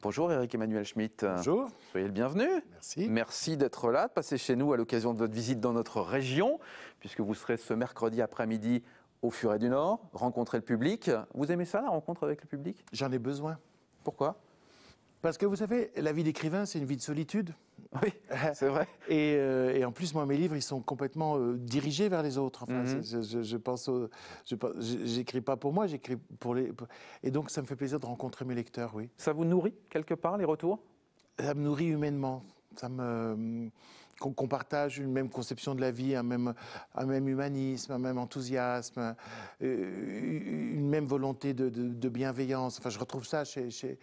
Bonjour Éric-Emmanuel Schmitt. Bonjour. Soyez le bienvenu. Merci. Merci d'être là, de passer chez nous à l'occasion de votre visite dans notre région, puisque vous serez ce mercredi après-midi au Furet du Nord, rencontrer le public. Vous aimez ça, la rencontre avec le public? J'en ai besoin. Pourquoi? Parce que vous savez, la vie d'écrivain, c'est une vie de solitude. Oui, c'est vrai. Et en plus, moi, mes livres, ils sont complètement dirigés vers les autres. Enfin, je pense, j'écris pas pour moi, j'écris pour les. Et donc, ça me fait plaisir de rencontrer mes lecteurs, oui. Ça vous nourrit quelque part, les retours? Ça me nourrit humainement. Qu'on partage une même conception de la vie, un même humanisme, un même enthousiasme, une même volonté de bienveillance. Enfin, je retrouve ça chez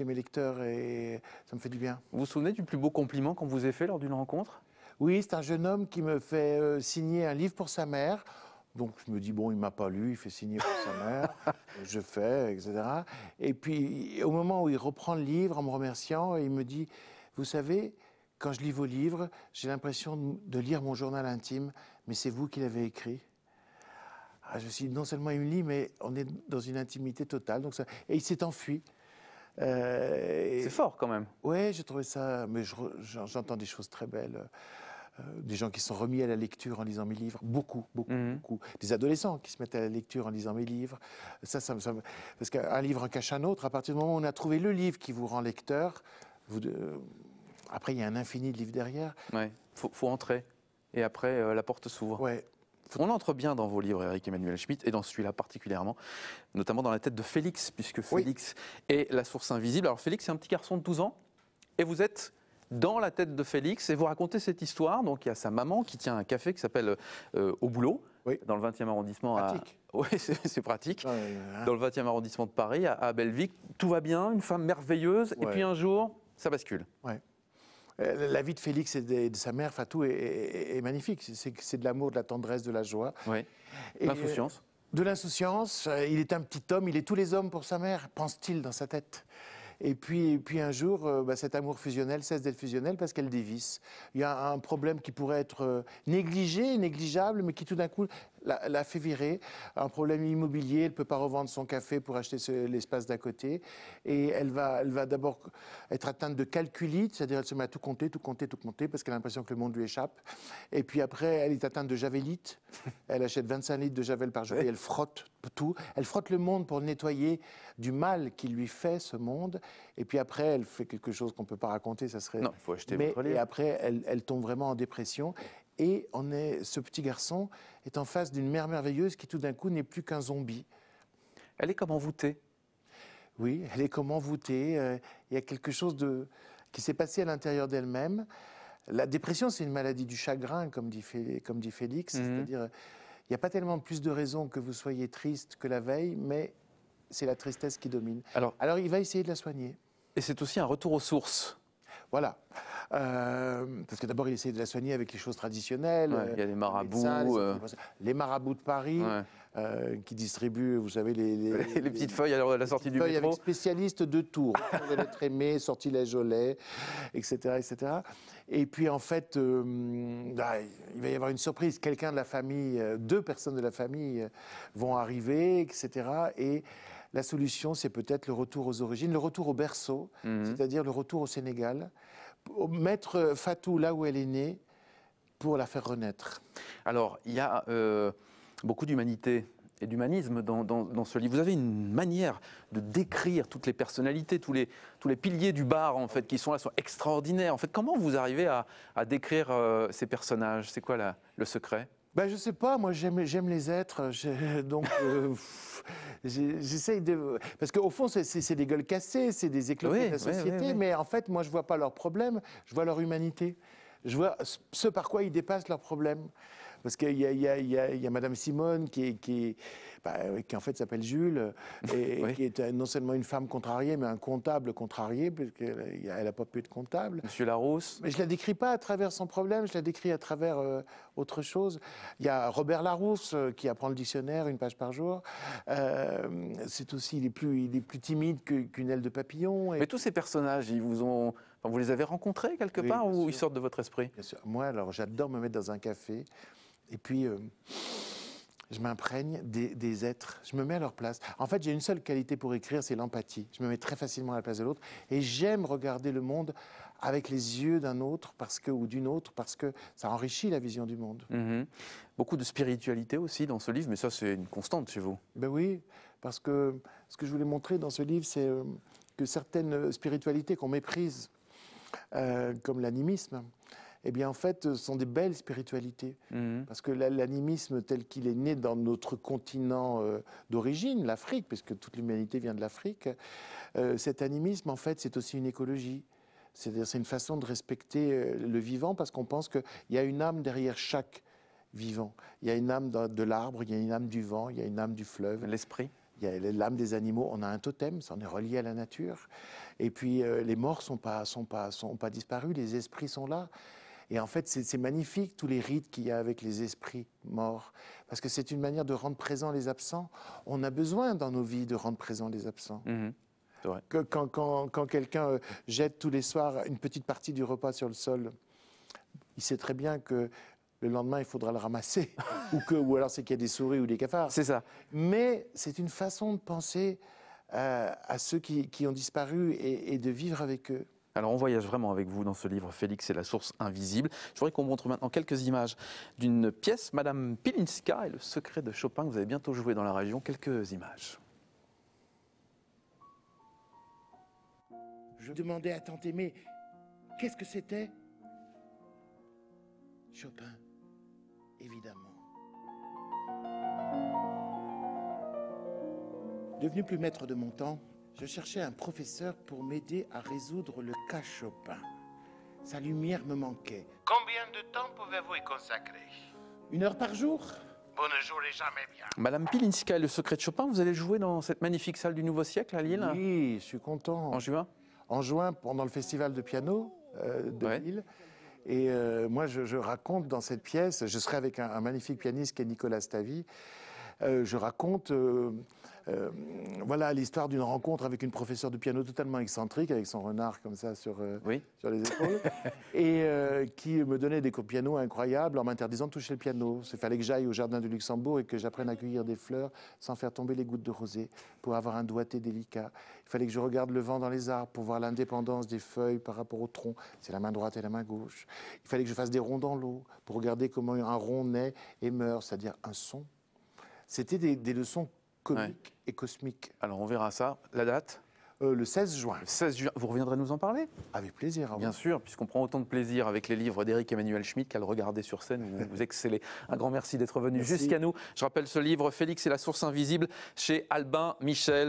mes lecteurs et ça me fait du bien. Vous vous souvenez du plus beau compliment qu'on vous ait fait lors d'une rencontre? Oui, c'est un jeune homme qui me fait signer un livre pour sa mère. Donc je me dis, bon, il ne m'a pas lu, il fait signer pour sa mère, je fais, etc. Et puis au moment où il reprend le livre en me remerciant, il me dit, vous savez, quand je lis vos livres, j'ai l'impression de lire mon journal intime, mais c'est vous qui l'avez écrit. Je me suis dit, non seulement il me lit, mais on est dans une intimité totale. Donc ça... Et il s'est enfui. C'est fort quand même. Oui, j'ai trouvé ça, mais j'entends des choses très belles. Des gens qui sont remis à la lecture en lisant mes livres, beaucoup. Des adolescents qui se mettent à la lecture en lisant mes livres. Parce qu'un livre en cache un autre. À partir du moment où on a trouvé le livre qui vous rend lecteur, après, il y a un infini de livres derrière. Ouais. Faut entrer. Et après, la porte s'ouvre. Ouais. On entre bien dans vos livres, Éric-Emmanuel Schmitt, et dans celui-là particulièrement, notamment dans la tête de Félix, puisque Félix est la source invisible. Alors Félix, c'est un petit garçon de 12 ans, et vous êtes dans la tête de Félix, et vous racontez cette histoire. Donc il y a sa maman qui tient un café qui s'appelle Au Boulot, dans le 20e arrondissement. Pratique. Oui, c'est pratique. Ouais. Dans le 20e arrondissement de Paris, à Belleville. Tout va bien, une femme merveilleuse, et puis un jour, ça bascule. Ouais. La vie de Félix et de sa mère, Fatou, est magnifique. C'est de l'amour, de la tendresse, de la joie. Oui. L'insouciance. De l'insouciance. Il est un petit homme, il est tous les hommes pour sa mère, pense-t-il dans sa tête. Et puis un jour, cet amour fusionnel cesse d'être fusionnel parce qu'elle dévisse. Il y a un problème qui pourrait être négligé, négligeable, mais qui tout d'un coup la fait virer. Un problème immobilier, elle ne peut pas revendre son café pour acheter l'espace d'à côté. Et elle va d'abord être atteinte de calculite, c'est-à-dire elle se met à tout compter, parce qu'elle a l'impression que le monde lui échappe. Et puis après, elle est atteinte de javélite. Elle achète 25 litres de javel par jour et elle frotte tout. Elle frotte le monde pour nettoyer du mal qui lui fait ce monde. Et puis après, elle fait quelque chose qu'on ne peut pas raconter, ça serait... Non, il faut acheter votre livre. Et après, elle tombe vraiment en dépression. Et ce petit garçon est en face d'une mère merveilleuse qui tout d'un coup n'est plus qu'un zombie. Elle est comme envoûtée. Oui, elle est comme envoûtée. Il y a quelque chose qui s'est passé à l'intérieur d'elle-même. La dépression, c'est une maladie du chagrin, comme dit Félix. C'est-à-dire, il n'y a pas tellement plus de raisons que vous soyez triste que la veille, mais c'est la tristesse qui domine. Alors il va essayer de la soigner. Et c'est aussi un retour aux sources. Voilà. Parce que d'abord, il essaie de la soigner avec les choses traditionnelles. Il y a les marabouts. Les marabouts de Paris qui distribuent, vous savez, les petites feuilles à la sortie du métro. Avec spécialistes de Tours. L'être aimé, sortilège au lait, etc., etc. Et puis, en fait, il va y avoir une surprise. Quelqu'un de la famille, 2 personnes de la famille vont arriver, etc. Et la solution, c'est peut-être le retour aux origines, le retour au berceau, c'est-à-dire le retour au Sénégal, mettre Fatou là où elle est née pour la faire renaître. Alors, il y a beaucoup d'humanité et d'humanisme dans ce livre. Vous avez une manière de décrire toutes les personnalités, tous les piliers du bar, en fait, qui sont là, sont extraordinaires. En fait, comment vous arrivez à décrire ces personnages? C'est quoi le secret? Je sais pas, moi j'aime les êtres, donc j'essaye de... Parce qu'au fond c'est des gueules cassées, c'est des éclopés de la société, mais en fait moi je vois pas leurs problèmes, je vois leur humanité. Je vois ce par quoi ils dépassent leurs problèmes. Parce qu'il y a Madame Simone qui en fait s'appelle Jules, et qui est non seulement une femme contrariée, mais un comptable contrarié, puisqu'elle n'a pas pu être comptable. Monsieur Larousse. Mais je ne la décris pas à travers son problème, je la décris à travers autre chose. Il y a Robert Larousse qui apprend le dictionnaire 1 page par jour. C'est aussi, il est plus timide qu'une aile de papillon. Mais tous ces personnages, vous les avez rencontrés quelque part ou ils sortent de votre esprit? Bien sûr. Moi, alors, j'adore me mettre dans un café. Et puis, je m'imprègne des êtres, je me mets à leur place. En fait, j'ai une seule qualité pour écrire, c'est l'empathie. Je me mets très facilement à la place de l'autre et j'aime regarder le monde avec les yeux d'un autre ou d'une autre parce que ça enrichit la vision du monde. Beaucoup de spiritualité aussi dans ce livre, mais ça c'est une constante chez vous. Ben oui, parce que ce que je voulais montrer dans ce livre, c'est que certaines spiritualités qu'on méprise, comme l'animisme, eh bien en fait, sont des belles spiritualités. Parce que l'animisme tel qu'il est né dans notre continent d'origine, l'Afrique, puisque toute l'humanité vient de l'Afrique, cet animisme, en fait, c'est aussi une écologie. C'est-à-dire, c'est une façon de respecter le vivant parce qu'on pense qu'il y a une âme derrière chaque vivant. Il y a une âme de l'arbre, il y a une âme du vent, il y a une âme du fleuve. L'esprit. Il y a l'âme des animaux. On a un totem, ça on est relié à la nature. Et puis les morts sont pas disparus, les esprits sont là. Et en fait, c'est magnifique tous les rites qu'il y a avec les esprits morts, parce que c'est une manière de rendre présents les absents. On a besoin dans nos vies de rendre présents les absents. C'est vrai. Quand quelqu'un jette tous les soirs une petite partie du repas sur le sol, il sait très bien que le lendemain, il faudra le ramasser, ou alors c'est qu'il y a des souris ou des cafards. C'est ça. Mais c'est une façon de penser à ceux qui ont disparu et de vivre avec eux. Alors on voyage vraiment avec vous dans ce livre, Félix et la source invisible. Je voudrais qu'on montre maintenant quelques images d'une pièce, Madame Pilinska et le secret de Chopin, que vous allez bientôt jouer dans la région. Quelques images. Je demandais à tante Aimée, qu'est-ce que c'était? Chopin, évidemment. Devenu plus maître de mon temps, je cherchais un professeur pour m'aider à résoudre le cas Chopin. Sa lumière me manquait. Combien de temps pouvez-vous y consacrer? 1 heure par jour? Vous ne jouerez jamais bien. Madame Pilinska et le secret de Chopin, vous allez jouer dans cette magnifique salle du Nouveau Siècle à Lille? Oui, je suis content. En juin? En juin, pendant le festival de piano de Lille. Et moi, je raconte dans cette pièce, je serai avec un magnifique pianiste qui est Nicolas Stavi, je raconte voilà, l'histoire d'une rencontre avec une professeure de piano totalement excentrique, avec son renard comme ça sur les épaules, et qui me donnait des cours de piano incroyables en m'interdisant de toucher le piano. Il fallait que j'aille au jardin du Luxembourg et que j'apprenne à cueillir des fleurs sans faire tomber les gouttes de rosée, pour avoir un doigté délicat. Il fallait que je regarde le vent dans les arbres pour voir l'indépendance des feuilles par rapport au tronc. C'est la main droite et la main gauche. Il fallait que je fasse des ronds dans l'eau pour regarder comment un rond naît et meurt, c'est-à-dire un son. C'était des leçons comiques et cosmiques. Alors on verra ça. La date? Le 16 juin. Le 16 juin. Vous reviendrez nous en parler? Avec plaisir. Bien sûr, puisqu'on prend autant de plaisir avec les livres d'Éric Emmanuel Schmitt qu'à le regarder sur scène où vous excellez. Un grand merci d'être venu jusqu'à nous. Je rappelle ce livre, Félix et la source invisible, chez Albin Michel.